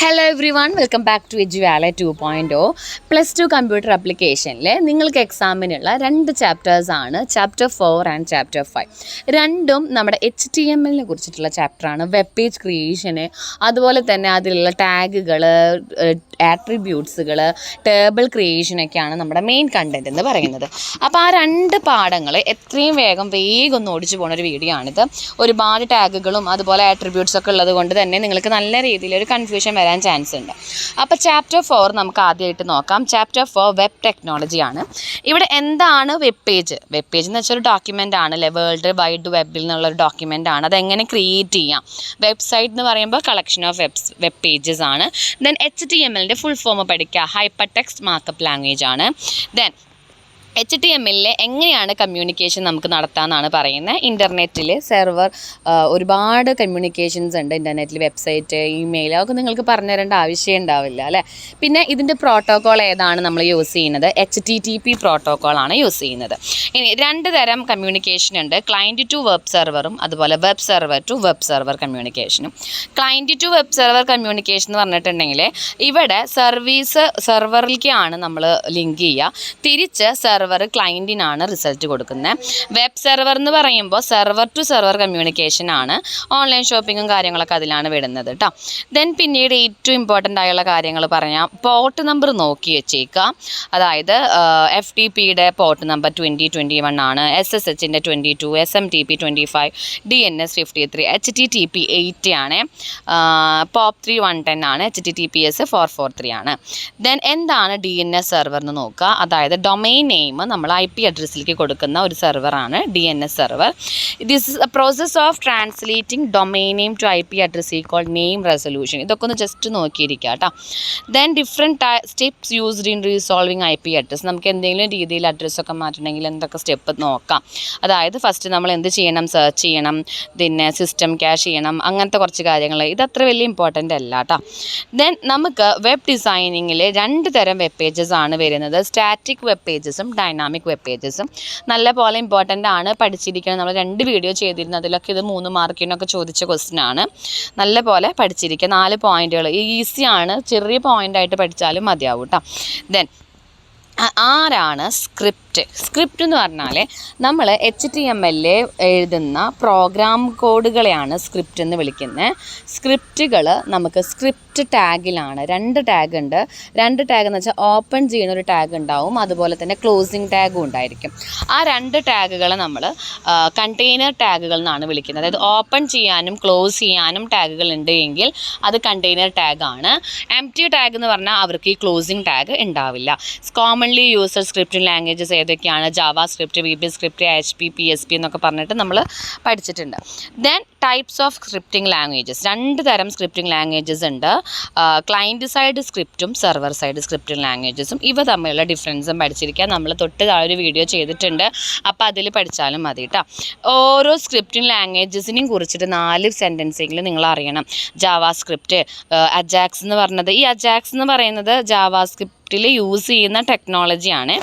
Hello everyone, welcome back to Eduvala 2.0 +2 computer ആപ്ലിക്കേഷനിൽ നിങ്ങൾക്ക് എക്സാമിനുള്ള 2 ചാപ്റ്റേഴ്സാണ് ചാപ്റ്റർ 4 ആൻഡ് ചാപ്റ്റർ 5. രണ്ടും നമ്മുടെ HTML കുറിച്ചിട്ടുള്ള ചാപ്റ്ററാണ്. വെബ് പേജ് ക്രിയേഷന്, അതുപോലെ തന്നെ അതിലുള്ള ടാഗുകൾ, ആട്രിബ്യൂട്ട്സുകൾ, ടേബിൾ ക്രിയേഷനൊക്കെയാണ് നമ്മുടെ മെയിൻ കണ്ടൻറ്റ് എന്ന് പറയുന്നത്. അപ്പോൾ ആ 2 പാഠങ്ങൾ എത്രയും വേഗം ഒന്ന് ഓടിച്ചു പോകുന്ന ഒരു വീഡിയോ ആണിത്. ഒരുപാട് ടാഗുകളും അതുപോലെ ആട്രിബ്യൂട്ട്സൊക്കെ ഉള്ളത് കൊണ്ട് തന്നെ നിങ്ങൾക്ക് നല്ല രീതിയിലൊരു കൺഫ്യൂഷൻ വരാൻ ചാൻസ് ഉണ്ട്. അപ്പോൾ ചാപ്റ്റർ 4 നമുക്ക് ആദ്യമായിട്ട് നോക്കാം. ചാപ്റ്റർ 4 വെബ് ടെക്നോളജിയാണ്. ഇവിടെ എന്താണ് വെബ് പേജ്? വെബ് പേജ് എന്ന് വെച്ചാൽ ഒരു ഡോക്യുമെൻ്റ് ആണ്, വേൾഡ് വൈഡ് വെബിൽ നിന്നുള്ളൊരു ഡോക്യുമെൻ്റ് ആണ്. അതെങ്ങനെ ക്രിയേറ്റ് ചെയ്യാം? വെബ്സൈറ്റ് എന്ന് പറയുമ്പോൾ കളക്ഷൻ ഓഫ് വെബ് പേജസ് ആണ്. ദെൻ HTML ഫുൾ ഫോം പഠിക്കുക, ഹൈപ്പർ ടെക്സ്റ്റ് മാർക്കപ്പ് ലാംഗ്വേജ് ആണ്. ദെൻ HTML എങ്ങനെയാണ് കമ്മ്യൂണിക്കേഷൻ നമുക്ക് നടത്താമെന്നാണ് പറയുന്നത്. ഇൻ്റർനെറ്റിൽ സെർവർ ഒരുപാട് കമ്മ്യൂണിക്കേഷൻസ് ഉണ്ട്. ഇൻ്റർനെറ്റിൽ വെബ്സൈറ്റ്, ഇമെയിൽ, അതൊക്കെ നിങ്ങൾക്ക് പറഞ്ഞു തരേണ്ട ആവശ്യം ഉണ്ടാവില്ല അല്ലേ. പിന്നെ ഇതിൻ്റെ പ്രോട്ടോക്കോൾ ഏതാണ് നമ്മൾ യൂസ് ചെയ്യുന്നത്? HTTP പ്രോട്ടോക്കോളാണ് യൂസ് ചെയ്യുന്നത്. ഇനി 2 തരം കമ്മ്യൂണിക്കേഷൻ ഉണ്ട്, ക്ലയൻറ്റ് ടു വെബ് സെർവറും അതുപോലെ web server to web server കമ്മ്യൂണിക്കേഷനും. Client to web server communication എന്ന് പറഞ്ഞിട്ടുണ്ടെങ്കിൽ ഇവിടെ സെർവറിലേക്കാണ് നമ്മൾ ലിങ്ക് ചെയ്യുക, തിരിച്ച് സെർവർ ക്ലയൻറ്റിനാണ് റിസൾട്ട് കൊടുക്കുന്നത്. വെബ് സെർവർ എന്ന് പറയുമ്പോൾ സെർവർ ടു സെർവർ കമ്മ്യൂണിക്കേഷൻ ആണ്. ഓൺലൈൻ ഷോപ്പിങ്ങും കാര്യങ്ങളൊക്കെ അതിലാണ് വിടുന്നത് കേട്ടോ. ദെൻ പിന്നീട് ഏറ്റവും ഇമ്പോർട്ടൻ്റ് ആയുള്ള കാര്യങ്ങൾ പറയാം. പോർട്ട് നമ്പർ നോക്കി വെച്ചേക്കുക. അതായത് FTPയുടെ പോർട്ട് നമ്പർ 2021 ആണ്, SSHൻ്റെ 22, SMTP 25, DNS 53, HTTP 8 ആണ്, POP3 110 ആണ്, HTTPS 443 ആണ്. ദെൻ എന്താണ് DNS സെർവർ എന്ന് നോക്കുക. അതായത് ഡൊമൈൻ നെയിം നമ്മൾ IP അഡ്രസ്സിലേക്ക് കൊടുക്കുന്ന ഒരു സെർവറാണ് DNS server. This is a process of translating domain name to IP address equal name resolution. ഇതൊക്കെ ഒന്ന് ജസ്റ്റ് നോക്കിയിരിക്കുക കേട്ടോ. Then different steps used in resolving IP address. നമുക്ക് എന്തെങ്കിലും രീതിയിൽ അഡ്രസ്സൊക്കെ മാറ്റണമെങ്കിൽ എന്തൊക്കെ സ്റ്റെപ്പ് നോക്കാം. അതായത് ഫസ്റ്റ് നമ്മൾ എന്ത് ചെയ്യണം? സെർച്ച് ചെയ്യണം, പിന്നെ സിസ്റ്റം ക്യാഷ് ചെയ്യണം, അങ്ങനത്തെ കുറച്ച് കാര്യങ്ങൾ. ഇതത്ര വലിയ ഇമ്പോർട്ടൻ്റ് അല്ല കേട്ടോ. ദെൻ നമുക്ക് വെബ് ഡിസൈനിങ്ങിൽ 2 തരം വെബ് പേജസ് ആണ് വരുന്നത്, സ്റ്റാറ്റിക് വെബ് പേജസും ഡൈനാമിക് വെബ് പേജസും. നല്ല പോലെ ഇമ്പോർട്ടൻ്റ് ആണ്, പഠിച്ചിരിക്കണം. നമ്മൾ 2 വീഡിയോ ചെയ്തിരുന്നു, അതിലൊക്കെ ഇത് 3 മാർക്കിനൊക്കെ ചോദിച്ച ക്വസ്റ്റ്യൻ ആണ്. നല്ല പോലെ പഠിച്ചിരിക്കുക. 4 പോയിന്റുകൾ ഈസിയാണ്, ചെറിയ പോയിൻ്റായിട്ട് പഠിച്ചാലും മതിയാവും കേട്ടോ. ദെൻ ആരാണ് സ്ക്രിപ്റ്റ് എന്ന് പറഞ്ഞാൽ നമ്മൾ HTML എഴുതുന്ന പ്രോഗ്രാം കോഡുകളെയാണ് സ്ക്രിപ്റ്റ് എന്ന് വിളിക്കുന്നത്. സ്ക്രിപ്റ്റുകൾ നമുക്ക് സ്ക്രിപ്റ്റ് ടാഗിലാണ് 2 ടാഗ് ഉണ്ട്. 2 ടാഗ് എന്ന് വെച്ചാൽ ഓപ്പൺ ചെയ്യുന്ന ഒരു ടാഗ് ഉണ്ടാവും, അതുപോലെ തന്നെ ക്ലോസിങ് ടാഗും ഉണ്ടായിരിക്കും. ആ 2 ടാഗുകൾ നമ്മൾ കണ്ടെയ്നർ ടാഗുകൾ എന്നാണ് വിളിക്കുന്നത്. അതായത് ഓപ്പൺ ചെയ്യാനും ക്ലോസ് ചെയ്യാനും ടാഗുകൾ ഉണ്ട് എങ്കിൽ അത് കണ്ടെയ്നർ ടാഗാണ്. എംപ്റ്റി ടാഗ് എന്ന് പറഞ്ഞാൽ അവർക്ക് ഈ ക്ലോസിങ് ടാഗ് ഉണ്ടാവില്ല. കോമൺലി യൂസ്ഡ് സ്ക്രിപ്റ്റിംഗ് ലാംഗ്വേജസ് ഏതൊക്കെയാണ്? JavaScript, VB script, HP, PSP എന്നൊക്കെ പറഞ്ഞിട്ട് നമ്മൾ പഠിച്ചിട്ടുണ്ട്. Then types of scripting languages. 2 തരം സ്ക്രിപ്റ്റിംഗ് ലാംഗ്വേജസ് ഉണ്ട്, ക്ലയൻറ്റ് സൈഡ് സ്ക്രിപ്റ്റും സെർവർ സൈഡ് സ്ക്രിപ്റ്റിംഗ് ലാംഗ്വേജസും. ഇവ തമ്മിലുള്ള ഡിഫറൻസും പഠിച്ചിരിക്കുക. നമ്മൾ തൊട്ട് ഒരു വീഡിയോ ചെയ്തിട്ടുണ്ട്, അപ്പോൾ അതിൽ പഠിച്ചാലും മതി കേട്ടോ. ഓരോ സ്ക്രിപ്റ്റിംഗ് ലാംഗ്വേജസിനെയും കുറിച്ചിട്ട് 4 സെൻറ്റൻസെങ്കിലും നിങ്ങൾ അറിയണം. ജാവാ സ്ക്രിപ്റ്റ്, അജാക്സ് എന്ന് പറഞ്ഞത്, ഈ അജാക്സ് എന്ന് പറയുന്നത് ജാവാ സ്ക്രിപ്റ്റ് യൂസ് ചെയ്യുന്ന ടെക്നോളജിയാണ്.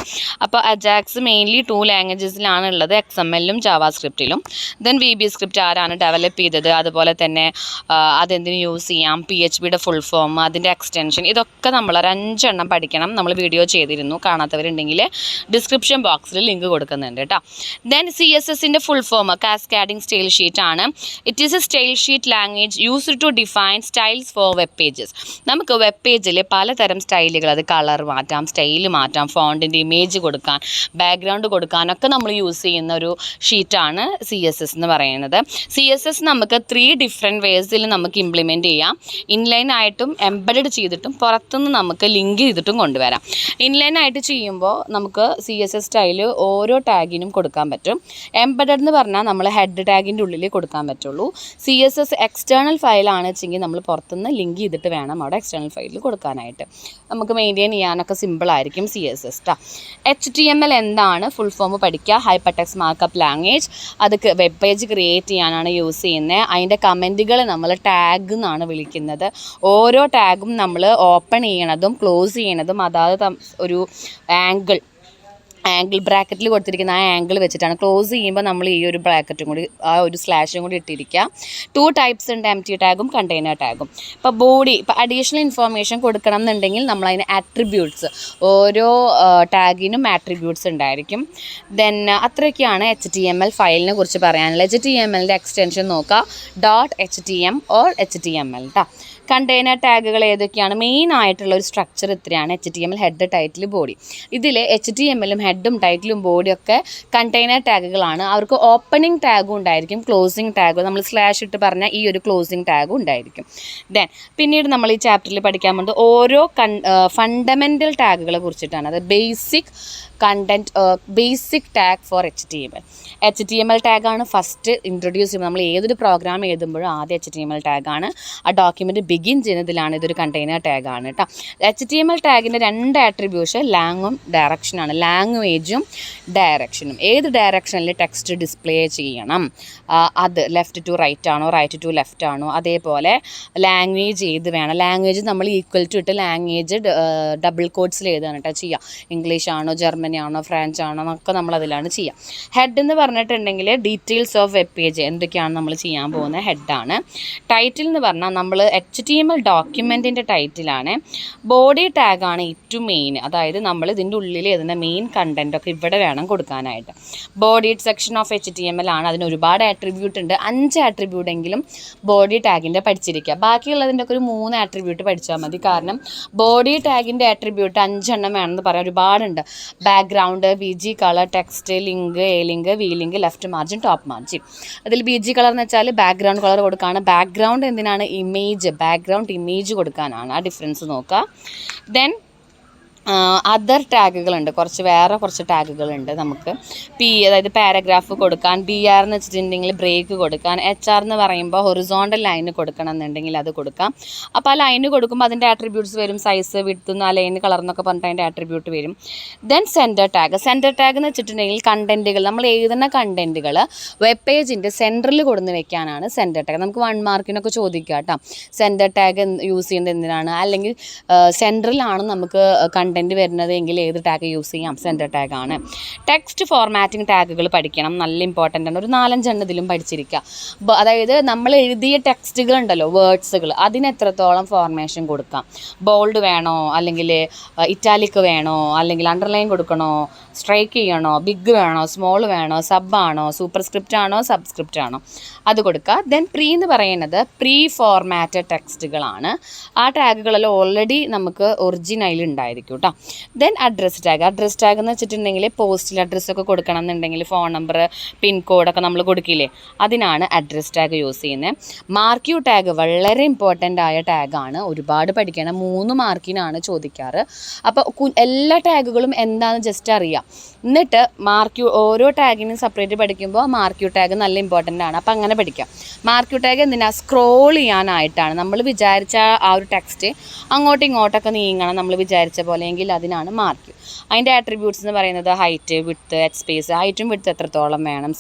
അപ്പോൾ അജാക്സ് മെയിൻലി 2 ലാംഗ്വേജസിലാണ് ഉള്ളത്, XML-ലും ജാവാ സ്ക്രിപ്റ്റിലും. ദെൻ VB സ്ക്രിപ്റ്റ് ആരാണ് ഡെവലപ്പ് ചെയ്തത്, അതുപോലെ തന്നെ അതെന്തിനു യൂസ് ചെയ്യാം, PHPയുടെ ഫുൾ ഫോം, അതിൻ്റെ എക്സ്റ്റൻഷൻ, ഇതൊക്കെ നമ്മൾ 5 എണ്ണം പഠിക്കണം. നമ്മൾ വീഡിയോ ചെയ്തിരുന്നു, കാണാത്തവരുണ്ടെങ്കിൽ ഡിസ്ക്രിപ്ഷൻ ബോക്സിൽ ലിങ്ക് കൊടുക്കുന്നുണ്ട് കേട്ടോ. ദെൻ CSSൻ്റെ full form cascading style sheet ആണ്. It is a style sheet language used to define styles for web pages. നമുക്ക് വെബ് പേജിൽ പലതരം സ്റ്റൈലുകൾ, അത് കളർ മാറ്റാം, സ്റ്റൈൽ മാറ്റാം, ഫോണ്ടിൻ്റെ ഇമേജ് കൊടുക്കാൻ, ബാക്ക്ഗ്രൗണ്ട് കൊടുക്കാനൊക്കെ നമ്മൾ യൂസ് ചെയ്യുന്ന ഒരു ഷീറ്റാണ് CSS എന്ന് പറയുന്നത്. CSS നമുക്ക് 3 ഡിഫറെൻറ്റ് വേസിൽ നമുക്ക് ഇംപ്ലിമെൻറ്റ് ചെയ്യാം. ഇൻലൈൻ ആയിട്ടും എംബഡഡ് ചെയ്തിട്ടും പുറത്തുനിന്ന് നമുക്ക് ലിങ്ക് ചെയ്തിട്ടും കൊണ്ടുവരാം. ഇൻലൈൻ ആയിട്ട് ചെയ്യുമ്പോൾ നമുക്ക് CSS സ്റ്റൈൽ ഓരോ ടാഗിനും കൊടുക്കാൻ പറ്റും. എംബഡഡ് എന്ന് പറഞ്ഞാൽ നമ്മൾ ഹെഡ് ടാഗിൻ്റെ ഉള്ളിൽ കൊടുക്കാൻ പറ്റുള്ളൂ. CSS എക്സ്റ്റേണൽ ഫയലാണ് വെച്ചെങ്കിൽ നമ്മൾ പുറത്തുനിന്ന് ലിങ്ക് ചെയ്തിട്ട് വേണം അവിടെ എക്സ്റ്റേണൽ ഫയലിൽ കൊടുക്കാനായിട്ട്. നമുക്ക് മെയിൻറ്റെയിൻ ചെയ്യാനൊക്കെ സിമ്പിളായിരിക്കും CSS ട്ടാ. HTML എന്താണ്? ഫുൾ ഫോം പഠിക്കുക, ഹൈപ്പർ ടെക്സ്റ്റ് മാർക്കപ്പ് ലാംഗ്വേജ്. അത് വെബ് പേജ് ക്രിയേറ്റ് ചെയ്യാനാണ് യൂസ് ചെയ്യുന്നത്. അതിൻ്റെ കമൻറ്റുകൾ നമ്മൾ ടാഗ് എന്നാണ് വിളിക്കുന്നത്. ഓരോ ടാഗും നമ്മൾ ഓപ്പൺ ചെയ്യണതും ക്ലോസ് ചെയ്യണതും അതായത് ഒരു ആംഗിൾ ആംഗിൾ ബ്രാക്കറ്റിൽ കൊടുത്തിരിക്കുന്ന ആ ആംഗിൾ വെച്ചിട്ടാണ്. ക്ലോസ് ചെയ്യുമ്പോൾ നമ്മൾ ഈ ഒരു ബ്രാക്കറ്റും കൂടി ആ ഒരു സ്ലാഷും കൂടി ഇട്ടിരിക്കുക. 2 ടൈപ്സ് ഉണ്ട്, എംപ്റ്റി ടാഗും കണ്ടെയ്നർ ടാഗും. ഇപ്പോൾ ബോഡി, ഇപ്പോൾ അഡീഷണൽ ഇൻഫോർമേഷൻ കൊടുക്കണം എന്നുണ്ടെങ്കിൽ നമ്മളതിന് ആട്രിബ്യൂട്ട്സ്, ഓരോ ടാഗിനും ആട്രിബ്യൂട്ട്സ് ഉണ്ടായിരിക്കും. ദെൻ അത്രയൊക്കെയാണ് HTML ഫയലിനെ കുറിച്ച് പറയാനുള്ളത്. HTMLൻ്റെ എക്സ്റ്റൻഷൻ നോക്കുക, .htm or HTML കേട്ടോ. കണ്ടെയ്നർ ടാഗുകൾ ഏതൊക്കെയാണ്? മെയിൻ ആയിട്ടുള്ള ഒരു സ്ട്രക്ചർ ഇത്രയാണ്. HTML head, title, body. ഇതിൽ HTMLും ഹെഡും ടൈറ്റിലും ബോഡിയും ഒക്കെ കണ്ടെയ്നർ ടാഗുകളാണ്. അവർക്ക് ഓപ്പണിംഗ് ടാഗും ഉണ്ടായിരിക്കും, ക്ലോസിംഗ് ടാഗും. നമ്മൾ സ്ലാഷ് ഇട്ട് പറഞ്ഞാൽ ഈ ഒരു ക്ലോസിംഗ് ടാഗും ഉണ്ടായിരിക്കും. ദെൻ പിന്നീട് നമ്മൾ ഈ ചാപ്റ്ററിൽ പഠിക്കാൻ പോകുന്നത് ഓരോ ഫണ്ടമെൻ്റൽ ടാഗുകളെ കുറിച്ചിട്ടാണ്. അത് basic content, basic tag for HTML ടാഗാണ് ഫസ്റ്റ് ഇൻട്രൊഡ്യൂസ് ചെയ്യുമ്പോൾ. നമ്മൾ ഏതൊരു പ്രോഗ്രാം എഴുതുമ്പോഴും ആദ്യം HTML ടാഗാണ്. ആ ഡോക്യുമെൻറ്റ് ബിഗിൻ ചെയ്യുന്നതിലാണ്. ഇതൊരു കണ്ടെയ്നർ ടാഗാണ് കേട്ടോ. HTML ടാഗിൻ്റെ 2 ആട്രിബ്യൂഷൻ ലാങ്ങും ഡയറക്ഷനാണ്. ലാംഗ്വേജും ഡയറക്ഷനും. ഏത് ഡയറക്ഷനിൽ ടെക്സ്റ്റ് ഡിസ്പ്ലേ ചെയ്യണം, അത് ലെഫ്റ്റ് ടു റൈറ്റ് ആണോ, റൈറ്റ് ടു ലെഫ്റ്റ് ആണോ, അതേപോലെ ലാംഗ്വേജ് ഏത് വേണം. ലാംഗ്വേജ് നമ്മൾ ഈക്വൽ ടു ഇട്ട് ലാംഗ്വേജ് ഡബിൾ കോഡ്സിൽ എഴുതാണ് കേട്ടോ ചെയ്യുക. ഇംഗ്ലീഷ് ആണോ, ജർമ്മനി ആണോ, ഫ്രഞ്ച് ആണോ എന്നൊക്കെ നമ്മളതിലാണ് ചെയ്യുക. ഹെഡ് എന്ന് പറഞ്ഞിട്ടുണ്ടെങ്കിൽ ഡീറ്റെയിൽസ് ഓഫ് വെബ് പേജ് എന്തൊക്കെയാണ് നമ്മൾ ചെയ്യാൻ പോകുന്ന ഹെഡാണ്. ടൈറ്റിൽ എന്ന് പറഞ്ഞാൽ നമ്മൾ HTML ഡോക്യുമെൻറ്റിൻ്റെ ടൈറ്റിലാണ്. ബോഡി ടാഗാണ് ഏറ്റവും മെയിൻ. അതായത് നമ്മൾ ഇതിൻ്റെ ഉള്ളിൽ എഴുതുന്ന മെയിൻ കണ്ടൻറ്റൊക്കെ ഇവിടെ വേണം കൊടുക്കാനായിട്ട്. ബോഡി സെക്ഷൻ ഓഫ് HTML ആണ്. അതിന് ഒരുപാട് ആട്രിബ്യൂട്ട് ഉണ്ട്. 5 ആട്രിബ്യൂട്ട് എങ്കിലും ബോഡി ടാഗിൻ്റെ പഠിച്ചിരിക്കുക. ബാക്കിയുള്ളതിൻ്റെ ഒക്കെ ഒരു 3 ആട്രിബ്യൂട്ട് പഠിച്ചാൽ മതി. കാരണം ബോഡി ടാഗിൻ്റെ ആട്രിബ്യൂട്ട് 5 എണ്ണം വേണമെന്ന് പറയാൻ ഒരുപാടുണ്ട്. Background, BG colour, text, link, A link, V link, left margin, top margin. അതിൽ BG കളർ എന്ന് വെച്ചാൽ ബാക്ക്ഗ്രൗണ്ട് കളർ കൊടുക്കുകയാണ്. ബാക്ക്ഗ്രൗണ്ട് എന്തിനാണ്? ഇമേജ്, ബാക്ക്ഗ്രൗണ്ട് ഇമേജ് കൊടുക്കാനാണ്. ആ ഡിഫറൻസ് നോക്കുക. ദെൻ അതർ ടാഗുകളുണ്ട്, വേറെ കുറച്ച് ടാഗുകളുണ്ട് നമുക്ക്. അതായത് പാരഗ്രാഫ് കൊടുക്കാൻ, BR എന്ന് വെച്ചിട്ടുണ്ടെങ്കിൽ ബ്രേക്ക് കൊടുക്കാൻ, HR എന്ന് പറയുമ്പോൾ ഹൊറിസോണ്ടൽ ലൈന് കൊടുക്കണം എന്നുണ്ടെങ്കിൽ അത് കൊടുക്കാം. അപ്പോൾ ആ ലൈന് കൊടുക്കുമ്പോൾ അതിൻ്റെ ആട്രിബ്യൂട്ട്സ് വരും. സൈസ്, വിഡ്ത്ത്, ആ ലൈന് കളർ എന്നൊക്കെ പറഞ്ഞിട്ട് അതിൻ്റെ ആട്രിബ്യൂട്ട് വരും. Then centre tag. Centre tag എന്ന് വെച്ചിട്ടുണ്ടെങ്കിൽ കണ്ടൻറ്റുകൾ, നമ്മൾ എഴുതുന്ന കണ്ടൻറ്റുകൾ വെബ് പേജിൻ്റെ സെൻറ്ററിൽ കൊടുന്ന് വെക്കാനാണ് സെൻറ്റർ ടാഗ്. നമുക്ക് 1 മാർക്കിനൊക്കെ ചോദിക്കാം കേട്ടോ. സെൻറ്റർ ടാഗ് യൂസ് ചെയ്യുന്നത് എന്തിനാണ്? അല്ലെങ്കിൽ സെൻറ്ററിലാണ് നമുക്ക് വരുന്നത് എങ്കിൽ ഏത് ടാഗ് യൂസ് ചെയ്യാം? സെൻറ്റർ ടാഗാണ്. ടെക്സ്റ്റ് ഫോർമാറ്റിംഗ് ടാഗുകൾ പഠിക്കണം, നല്ല ഇമ്പോർട്ടൻ്റ് ആണ്. ഒരു 4-5 എണ്ണം ഇതിലും പഠിച്ചിരിക്കുക. അതായത് നമ്മൾ എഴുതിയ ടെക്സ്റ്റുകൾ ഉണ്ടല്ലോ, വേർഡ്സുകൾ, അതിന് എത്രത്തോളം ഫോർമേഷൻ കൊടുക്കാം. ബോൾഡ് വേണോ, അല്ലെങ്കിൽ ഇറ്റാലിക് വേണോ, അല്ലെങ്കിൽ അണ്ടർലൈൻ കൊടുക്കണോ, സ്ട്രൈക്ക് ചെയ്യണോ, ബിഗ് വേണോ, സ്മോൾ വേണോ, സബാണോ, സൂപ്പർസ്ക്രിപ്റ്റ് ആണോ, സബ്സ്ക്രിപ്റ്റ് ആണോ, അത് കൊടുക്കുക. ദെൻ പ്രീ എന്ന് പറയുന്നത് പ്രീ ഫോർമാറ്റഡ് ടെക്സ്റ്റുകളാണ്. ആ ടാഗുകളെല്ലാം ഓൾറെഡി നമുക്ക് ഒറിജിനൽ ഉണ്ടായിരിക്കും കേട്ടോ. Then address tag. Address tag എന്ന് വെച്ചിട്ടുണ്ടെങ്കിൽ പോസ്റ്റൽ അഡ്രസ്സൊക്കെ കൊടുക്കണം എന്നുണ്ടെങ്കിൽ ഫോൺ നമ്പർ, പിൻകോഡൊക്കെ നമ്മൾ കൊടുക്കില്ലേ, അതിനാണ് അഡ്രസ് ടാഗ് യൂസ് ചെയ്യുന്നത്. മാർക്ക് യു ടാഗ് വളരെ ഇമ്പോർട്ടൻ്റ് ആയ ടാഗാണ്. ഒരുപാട് പഠിക്കണം. 3 മാർക്കിനാണ് ചോദിക്കാറ്. അപ്പോൾ എല്ലാ ടാഗുകളും എന്താണെന്ന് ജസ്റ്റ് അറിയാം. എന്നിട്ട് ഓരോ ടാഗിനും സെപ്പറേറ്റ് പഠിക്കുമ്പോൾ മാർക്ക് യു ടാഗ് നല്ല ഇമ്പോർട്ടൻ്റ് ആണ്. അപ്പോൾ അങ്ങനെ പഠിക്കാം. മാർക്ക് യു ടാഗ് എന്തിനാ? സ്ക്രോൾ ചെയ്യാനായിട്ടാണ്. നമ്മൾ വിചാരിച്ച ആ ഒരു ടെക്സ്റ്റ് അങ്ങോട്ടും ഇങ്ങോട്ടൊക്കെ നീങ്ങണം നമ്മൾ വിചാരിച്ച പോലെ, എങ്കിൽ അതിനാണ് മാർക്ക് യു. അതിൻ്റെ ആട്രിബ്യൂട്ട്സ് എന്ന് പറയുന്നത് ഹൈറ്റ്, വിഡ്ത്ത്, എച്ച് സ്പേസ്. ഹൈറ്റും വിഡ്ത്ത് എത്രത്തോളം വേണം.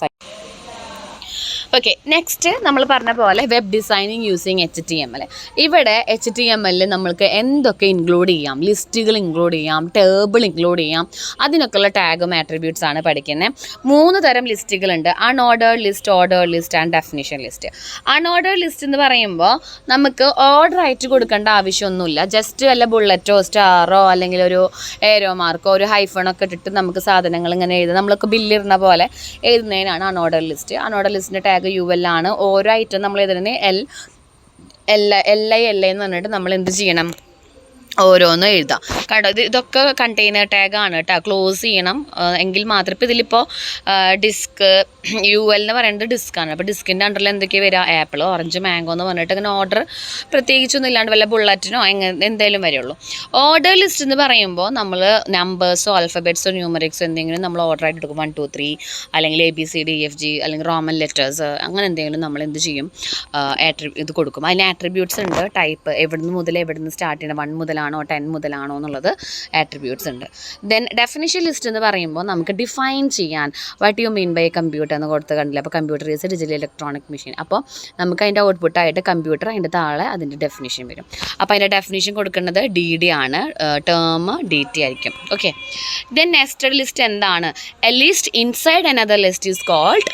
ഓക്കെ, നെക്സ്റ്റ് നമ്മൾ പറഞ്ഞ പോലെ വെബ് ഡിസൈനിങ് യൂസിങ് HTML. ഇവിടെ HTML നമ്മൾക്ക് എന്തൊക്കെ ഇൻക്ലൂഡ് ചെയ്യാം? ലിസ്റ്റുകൾ ഇൻക്ലൂഡ് ചെയ്യാം, ടേബിൾ ഇൻക്ലൂഡ് ചെയ്യാം. അതിനൊക്കെയുള്ള ടാഗും ആട്രിബ്യൂട്ട്സ് ആണ് പഠിക്കുന്നത്. 3 തരം ലിസ്റ്റുകളുണ്ട്: unordered list, ordered list and definition list. Unordered list എന്ന് പറയുമ്പോൾ നമുക്ക് ഓർഡർ ആയിട്ട് കൊടുക്കേണ്ട ആവശ്യമൊന്നുമില്ല. ജസ്റ്റ് വല്ല ബുള്ളറ്റോ സ്റ്റാറോ അല്ലെങ്കിൽ ഒരു ഏരോ മാർക്കോ ഒരു ഹൈഫണൊക്കെ ഇട്ടിട്ട് നമുക്ക് സാധനങ്ങൾ ഇങ്ങനെ എഴുതാം. നമ്മളൊക്കെ ബില്ലിടുന്ന പോലെ എഴുതുന്നതിനാണ് അൺഓർഡേർഡ് ലിസ്റ്റ്. അൺഓർഡേർഡ് ലിസ്റ്റിൻ്റെ ടാഗ് UL ആണ്. ഓരോ ഐറ്റം നമ്മൾ എഴുതുന്നത് LI എന്ന് പറഞ്ഞിട്ട് നമ്മൾ എന്ത് ചെയ്യണം? ഓരോന്നും എഴുതാം കേട്ടോ. ഇതൊക്കെ കണ്ടെയ്നർ ടാഗാണ് കേട്ടോ. ക്ലോസ് ചെയ്യണം എങ്കിൽ മാത്രം. ഇപ്പോൾ ഇതിലിപ്പോൾ ഡിസ്ക് UL എന്ന് പറയുന്നത് ഡിസ്ക്കാണ്. അപ്പോൾ ഡിസ്കിൻ്റെ അണ്ടറിൽ എന്തൊക്കെയാണ് വരിക? ആപ്പിൾ, ഓറഞ്ച്, മാംഗോ എന്ന് പറഞ്ഞിട്ട് അങ്ങനെ ഓർഡർ പ്രത്യേകിച്ചൊന്നും ഇല്ലാണ്ട് വല്ല ബുള്ളറ്റിനോ എന്തായാലും വരുള്ളൂ. ഓർഡർ ലിസ്റ്റ് എന്ന് പറയുമ്പോൾ നമ്മൾ നമ്പേഴ്സോ അൽഫബറ്റ്സോ ന്യൂമറിക്സോ എന്തെങ്കിലും നമ്മൾ ഓർഡർ ആയിട്ട് എടുക്കും. 1 2 3 അല്ലെങ്കിൽ ABCDEFG അല്ലെങ്കിൽ റോമൻ ലെറ്റേഴ്സ് അങ്ങനെ എന്തെങ്കിലും നമ്മൾ എന്ത് ചെയ്യും? ഇത് കൊടുക്കും. അതിന് ആട്രിബ്യൂട്ട്സ് ഉണ്ട്. ടൈപ്പ് എവിടുന്ന് മുതൽ എവിടുന്ന് സ്റ്റാർട്ട് ചെയ്യണം. 1 മുതലാണ് മുതലാണോ 10 മുതലാണോ എന്നുള്ളത് ആട്രിബ്യൂട്ട്സ് ഉണ്ട്. ദെൻ ഡെഫിനിഷൻ ലിസ്റ്റ് എന്ന് പറയുമ്പോൾ നമുക്ക് ഡിഫൈൻ ചെയ്യാൻ what you mean by computer എന്ന് കൊടുത്ത് കണ്ടില്ല. അപ്പോൾ computer is a digital electronic machine. അപ്പോൾ നമുക്ക് അതിൻ്റെ ഔട്ട്പുട്ടായിട്ട് കമ്പ്യൂട്ടർ, അതിൻ്റെ താഴെ അതിൻ്റെ ഡെഫിനിഷൻ വരും. അപ്പോൾ അതിൻ്റെ ഡെഫിനിഷൻ കൊടുക്കുന്നത് DD ആണ്, ടേം DT ആയിരിക്കും. ഓക്കെ. ദെൻ നെസ്റ്റഡ് ലിസ്റ്റ് എന്താണ്? A list inside another list is called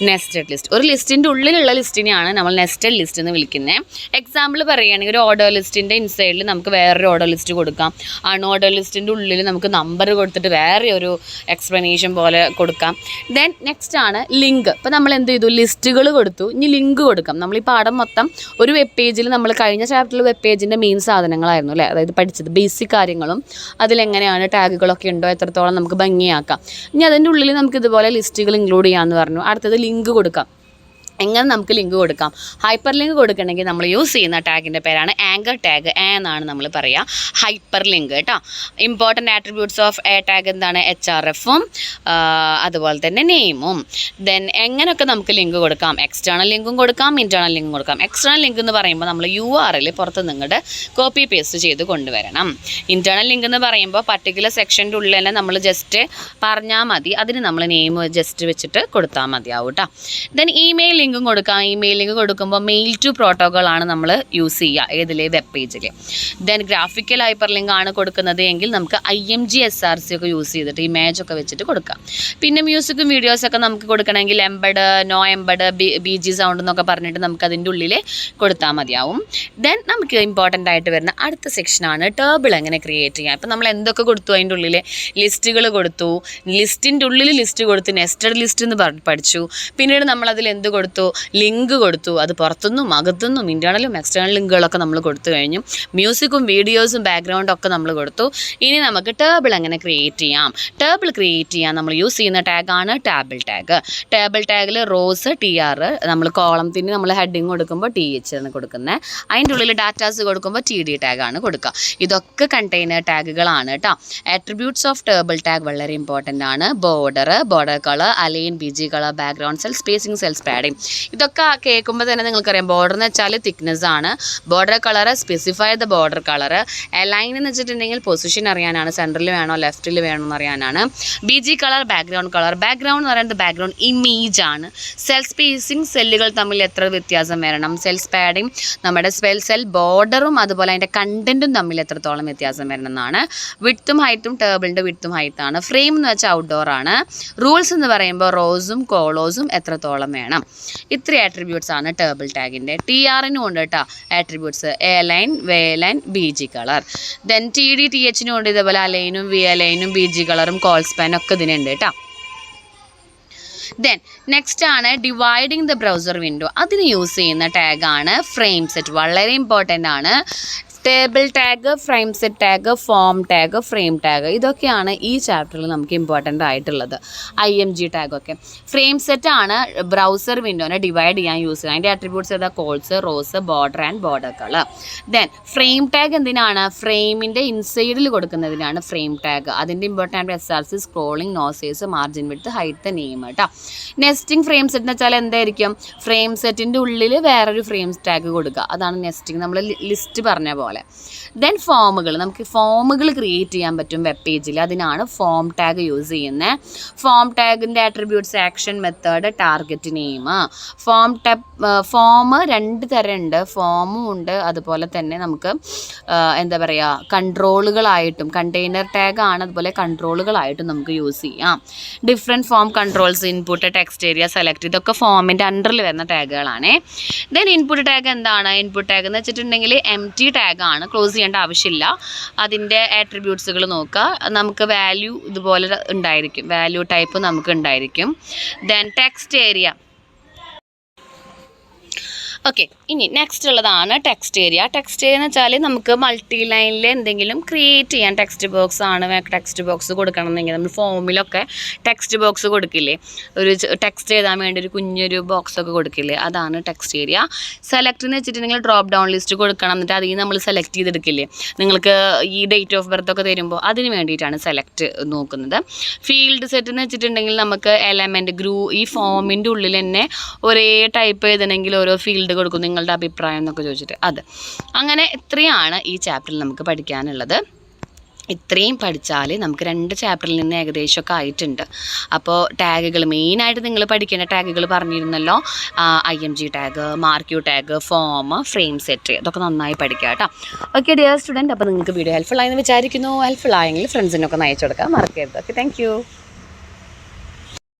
nested list. ഒരു ലിസ്റ്റിൻ്റെ ഉള്ളിലുള്ള ലിസ്റ്റിനെയാണ് നമ്മൾ നെസ്റ്റഡ് ലിസ്റ്റ് എന്ന് വിളിക്കുന്നത്. എക്സാമ്പിൾ പറയുകയാണെങ്കിൽ ഒരു ഓർഡർ ലിസ്റ്റിൻ്റെ ഇൻസൈഡിൽ നമുക്ക് വേറൊരു ഓർഡർ ലിസ്റ്റ് കൊടുക്കാം. അൺഓർഡർ ലിസ്റ്റിൻ്റെ ഉള്ളിൽ നമുക്ക് നമ്പർ കൊടുത്തിട്ട് വേറെ ഒരു എക്സ്പ്ലനേഷൻ പോലെ കൊടുക്കാം. ദെൻ നെക്സ്റ്റ് ആണ് ലിങ്ക്. ഇപ്പോൾ നമ്മൾ എന്ത് ചെയ്തു? ലിസ്റ്റുകൾ കൊടുത്തു, ഇനി ലിങ്ക് കൊടുക്കാം. നമ്മൾ ഈ പാഠം മൊത്തം ഒരു വെബ് പേജിൽ നമ്മൾ കഴിഞ്ഞ ചാപ്റ്ററിൽ വെബ് പേജിൻ്റെ മെയിൻ സാധനങ്ങളായിരുന്നു അല്ലേ, അതായത് പഠിച്ചത് ബേസിക് കാര്യങ്ങളും അതിലെങ്ങനെയാണ് ടാഗുകളൊക്കെ ഉണ്ടോ എത്രത്തോളം നമുക്ക് ഭംഗിയാക്കാം. ഇനി അതിൻ്റെ ഉള്ളിൽ നമുക്ക് ഇതുപോലെ ലിസ്റ്റുകൾ ഇൻക്ലൂഡ് ചെയ്യാമെന്ന് പറഞ്ഞു. അടുത്തത് ലിങ്ക് കൊടുക്കാം. എങ്ങനെ നമുക്ക് ലിങ്ക് കൊടുക്കാം? ഹൈപ്പർ ലിങ്ക് കൊടുക്കണമെങ്കിൽ നമ്മൾ യൂസ് ചെയ്യുന്ന ടാഗിൻ്റെ പേരാണ് ആങ്കർ ടാഗ് എന്നാണ് നമ്മൾ പറയുക, ഹൈപ്പർ ലിങ്ക് കേട്ടോ. Important attributes of A tag എന്താണ്? HRFഉം അതുപോലെ തന്നെ നെയിമും. ദെൻ എങ്ങനെയൊക്കെ നമുക്ക് ലിങ്ക് കൊടുക്കാം? എക്സ്റ്റേണൽ ലിങ്കും കൊടുക്കാം, ഇൻറ്റേർണൽ ലിങ്കും കൊടുക്കാം. എക്സ്റ്റേണൽ ലിങ്ക് എന്ന് പറയുമ്പോൾ നമ്മൾ URL പുറത്ത് നിങ്ങളുടെ കോപ്പി പേസ്റ്റ് ചെയ്ത് കൊണ്ടുവരണം. ഇൻറ്റേർണൽ ലിങ്ക് എന്ന് പറയുമ്പോൾ പർട്ടിക്കുലർ സെക്ഷൻ്റെ ഉള്ളിൽ തന്നെ നമ്മൾ ജസ്റ്റ് പറഞ്ഞാൽ മതി, അതിന് നമ്മൾ നെയിം ജസ്റ്റ് വെച്ചിട്ട് കൊടുത്താൽ മതിയാവും കേട്ടോ. ദെൻ ഇമെയിൽ ലിങ്കും കൊടുക്കാം. ഇമെയിൽ ലിങ്ക് കൊടുക്കുമ്പോൾ മെയിൽ ടു പ്രോട്ടോകോൾ ആണ് നമ്മൾ യൂസ് ചെയ്യുക ഏതിലെ വെബ് പേജിൽ. ദെൻ ഗ്രാഫിക്കൽ ഹൈപ്പർ ലിങ്ക് ആണ് കൊടുക്കുന്നത് എങ്കിൽ നമുക്ക് IMG SRC ഒക്കെ യൂസ് ചെയ്തിട്ട് ഇമേജ് ഒക്കെ വെച്ചിട്ട് കൊടുക്കാം. പിന്നെ മ്യൂസിക്കും വീഡിയോസൊക്കെ നമുക്ക് കൊടുക്കണമെങ്കിൽ embed, no embed, BG sound എന്നൊക്കെ പറഞ്ഞിട്ട് നമുക്ക് അതിൻ്റെ ഉള്ളിൽ കൊടുത്താൽ മതിയാവും. ദെൻ നമുക്ക് ഇമ്പോർട്ടൻ്റ് ആയിട്ട് വരുന്ന അടുത്ത സെക്ഷനാണ് ടേബിൾ എങ്ങനെ ക്രിയേറ്റ് ചെയ്യാം. ഇപ്പം നമ്മൾ എന്തൊക്കെ കൊടുത്തു? അതിൻ്റെ ഉള്ളിൽ ലിസ്റ്റുകൾ കൊടുത്തു, ലിസ്റ്റിൻ്റെ ഉള്ളിൽ ലിസ്റ്റ് കൊടുത്ത് നെസ്റ്റഡ് ലിസ്റ്റ് എന്ന് പഠിച്ചു. പിന്നീട് നമ്മളതിൽ എന്ത് കൊടുത്തു? ലിങ്ക് കൊടുത്തു. അത് പുറത്തുനിന്നും അകത്തുനിന്നും ഇൻറ്റേർണലും എക്സ്റ്റേണൽ ലിങ്കുകളൊക്കെ നമ്മൾ കൊടുത്തു കഴിഞ്ഞു. മ്യൂസിക്കും വീഡിയോസും ബാക്ക്ഗ്രൗണ്ടും ഒക്കെ നമ്മൾ കൊടുത്തു. ഇനി നമുക്ക് ടേബിൾ എങ്ങനെ ക്രിയേറ്റ് ചെയ്യാം? ടേബിൾ ക്രിയേറ്റ് ചെയ്യാൻ നമ്മൾ യൂസ് ചെയ്യുന്ന ടാഗാണ് ടേബിൾ ടാഗ്. ടേബിൾ ടാഗിൽ റോസ് TR, നമ്മൾ കോളത്തിന് നമ്മൾ ഹെഡിങ് കൊടുക്കുമ്പോൾ TH ആണ് കൊടുക്കുന്നത്. അതിൻ്റെ ഉള്ളിൽ ഡാറ്റാസ് കൊടുക്കുമ്പോൾ TD ടാഗാണ് കൊടുക്കുക. ഇതൊക്കെ കണ്ടെയ്നർ ടാഗുകളാണ് കേട്ടോ. ആട്രിബ്യൂട്ട്സ് ഓഫ് ടേബിൾ ടാഗ് വളരെ ഇമ്പോർട്ടൻ്റ് ആണ്. Border colour, align, BG colour, background cell, spacing, cells padding. ഇതൊക്കെ കേൾക്കുമ്പോൾ തന്നെ നിങ്ങൾക്കറിയാം. ബോർഡർ എന്ന് വെച്ചാൽ തിക്നെസ് ആണ്. Border colour, specify the border colour. Align എന്ന് വെച്ചിട്ടുണ്ടെങ്കിൽ പൊസിഷൻ അറിയാനാണ്, സെൻറ്ററിൽ വേണോ ലെഫ്റ്റിൽ വേണോ എന്ന് അറിയാനാണ്. BG colour, background colour. Background എന്ന് പറയുന്നത് ബാക്ക്ഗ്രൗണ്ട് ഇമേജ് ആണ്. സെൽ സ്പേസിങ്, സെല്ലുകൾ തമ്മിൽ എത്ര വ്യത്യാസം വരണം. സെൽസ് പാഡിങ്, നമ്മുടെ സെൽ ബോർഡറും അതുപോലെ അതിൻ്റെ കണ്ടൻറ്റും തമ്മിൽ എത്രത്തോളം വ്യത്യാസം വരണം എന്നാണ്. വിഡ്ത്തും ഹൈറ്റും, ടേബിളിൻ്റെ വിഡ്ത്തും ഹൈറ്റാണ്. ഫ്രെയിം എന്ന് വെച്ചാൽ ഔട്ട്ഡോർ ആണ്. റൂൾസ് എന്ന് പറയുമ്പോൾ റോസും കോളോസും എത്രത്തോളം വേണം. ഇത്രയും ആട്രിബ്യൂട്ട്സ് ആണ് ടേബിൾ ടാഗിൻ്റെ. TRനും ഉണ്ട് കേട്ടോ attributes, A line, V line, BG colour. Then TD THനും ഉണ്ട് ഇതേപോലെ അലൈനും V അലൈനും BG കളറും കോൾ സ്പാനും ഒക്കെ ഇതിനുണ്ട് കേട്ടോ. ദെൻ നെക്സ്റ്റ് ആണ് ഡിവൈഡിങ് ദ ബ്രൗസർ വിൻഡോ. അതിന് യൂസ് ചെയ്യുന്ന ടാഗാണ് ഫ്രെയിം സെറ്റ്. വളരെ ഇമ്പോർട്ടൻ്റ് ആണ്. Table tag, frame set tag, form tag, frame tag, ഇതൊക്കെയാണ് ഈ ചാപ്റ്ററിൽ നമുക്ക് ഇമ്പോർട്ടൻ്റ് ആയിട്ടുള്ളത്. IMG ടാഗൊക്കെ. ഫ്രെയിം സെറ്റ് ആണ് ബ്രൗസർ വിൻഡോനെ ഡിവൈഡ് ചെയ്യാൻ യൂസ് ചെയ്യുക. അതിൻ്റെ ആട്രിബ്യൂട്ട്സ് ഏതാ? Cols, rows, border and border colour. Then frame tag എന്തിനാണ്? ഫ്രെയിമിൻ്റെ ഇൻസൈഡിൽ കൊടുക്കുന്നതിനാണ് ഫ്രെയിം ടാഗ്. അതിൻ്റെ ഇമ്പോർട്ടൻ്റ് SRC, സ്ക്രോളിംഗ്, നോസേഴ്സ്, മാർജിൻ വിഡ്ത്ത്, ഹൈറ്റ്, നെയിം കേട്ടോ. നെസ്റ്റിംഗ് ഫ്രെയിം സെറ്റ് എന്ന് വെച്ചാൽ എന്തായിരിക്കും? ഫ്രെയിം സെറ്റിൻ്റെ ഉള്ളിൽ വേറൊരു ഫ്രെയിം ടാഗ് കൊടുക്കുക. അതാണ് നെസ്റ്റിംഗ്, നമ്മൾ ലിസ്റ്റ് പറഞ്ഞ പോലെ. ദെൻ ഫോമുകൾ. നമുക്ക് ഫോമുകൾ ക്രിയേറ്റ് ചെയ്യാൻ പറ്റും വെബ് പേജിൽ. അതിനാണ് ഫോം ടാഗ് യൂസ് ചെയ്യുന്നത്. ഫോം ടാഗിൻ്റെ attributes action, method, target, name. Form 2 തരം ഉണ്ട്. ഫോമും ഉണ്ട്, അതുപോലെ തന്നെ നമുക്ക് എന്താ പറയുക, കൺട്രോളുകളായിട്ടും. കണ്ടെയ്നർ ടാഗ് ആണ്, അതുപോലെ കൺട്രോളുകളായിട്ടും നമുക്ക് യൂസ് ചെയ്യാം. Different form controls, input, text area, select, ഇതൊക്കെ ഫോമിൻ്റെ അണ്ടറിൽ വരുന്ന ടാഗുകളാണ്. ദെൻ ഇൻപുട്ട് ടാഗ് എന്താണ്? ഇൻപുട്ട് ടാഗ് എന്ന് വെച്ചിട്ടുണ്ടെങ്കിൽ empty ടാഗാണ്, ക്ലോസ് ചെയ്യേണ്ട ആവശ്യമില്ല. അതിൻ്റെ ആട്രിബ്യൂട്ട്സുകൾ നോക്കുക. നമുക്ക് വാല്യൂ ഇതുപോലെ ഉണ്ടായിരിക്കും, വാല്യൂ ടൈപ്പ് നമുക്ക് ഉണ്ടായിരിക്കും. Then text area. ഓക്കെ, ഇനി നെക്സ്റ്റ് ഉള്ളതാണ് ടെക്സ്റ്റ് ഏരിയ. ടെക്സ്റ്റ് ഏരിയ എന്ന് വെച്ചാൽ നമുക്ക് മൾട്ടി ലൈനിൽ എന്തെങ്കിലും ക്രിയേറ്റ് ചെയ്യാൻ. ടെക്സ്റ്റ് ബോക്സ് ആണ്, ടെക്സ്റ്റ് ബോക്സ് കൊടുക്കണമെന്നെങ്കിൽ നമ്മൾ ഫോമിലൊക്കെ ടെക്സ്റ്റ് ബോക്സ് കൊടുക്കില്ലേ, ഒരു ടെക്സ്റ്റ് എഴുതാൻ വേണ്ടി ഒരു കുഞ്ഞൊരു ബോക്സൊക്കെ കൊടുക്കില്ലേ, അതാണ് ടെക്സ്റ്റ് ഏരിയ. സെലക്ട് എന്ന് വെച്ചിട്ടുണ്ടെങ്കിൽ ഡ്രോപ്പ് ഡൗൺ ലിസ്റ്റ് കൊടുക്കണം, എന്നിട്ട് അതിൽ നമ്മൾ സെലക്ട് ചെയ്തെടുക്കില്ലേ, നിങ്ങൾക്ക് ഈ ഡേറ്റ് ഓഫ് ബർത്ത് ഒക്കെ തരുമ്പോൾ അതിന് വേണ്ടിയിട്ടാണ് സെലക്ട് നോക്കുന്നത്. ഫീൽഡ് സെറ്റ് എന്ന് വെച്ചിട്ടുണ്ടെങ്കിൽ നമുക്ക് എലമെൻറ്റ്, ഈ ഫോമിൻ്റെ ഉള്ളിൽ തന്നെ ഒരേ ടൈപ്പ് എഴുതണമെങ്കിൽ ഓരോ ഫീൽഡുകൾ കൊടുക്കും നിങ്ങളുടെ അഭിപ്രായം എന്നൊക്കെ ചോദിച്ചിട്ട് അത്. അങ്ങനെ ഇത്രയാണ് ഈ ചാപ്റ്ററിൽ നമുക്ക് പഠിക്കാനുള്ളത്. ഇത്രയും പഠിച്ചാൽ നമുക്ക് 2 ചാപ്റ്ററിൽ നിന്ന് ഏകദേശമൊക്കെ ആയിട്ടുണ്ട്. അപ്പോൾ ടാഗുകൾ മെയിനായിട്ട് നിങ്ങൾ പഠിക്കേണ്ട ടാഗുകൾ പറഞ്ഞിരുന്നല്ലോ, IMG tag, markup tag, form, frameset, ഇതൊക്കെ നന്നായി പഠിക്കുക കേട്ടോ. ഓക്കെ ഡിയർ സ്റ്റുഡൻറ്റ്, അപ്പോൾ നിങ്ങൾക്ക് വീഡിയോ ഹെൽപ്ഫുൾ ആയെന്ന് വിചാരിക്കുന്നു. ഹെൽപ്ഫുൾ ആയെങ്കിൽ ഫ്രണ്ട്സിനൊക്കെ അയച്ചു കൊടുക്കാൻ മറക്കരുത്. Okay, thank you.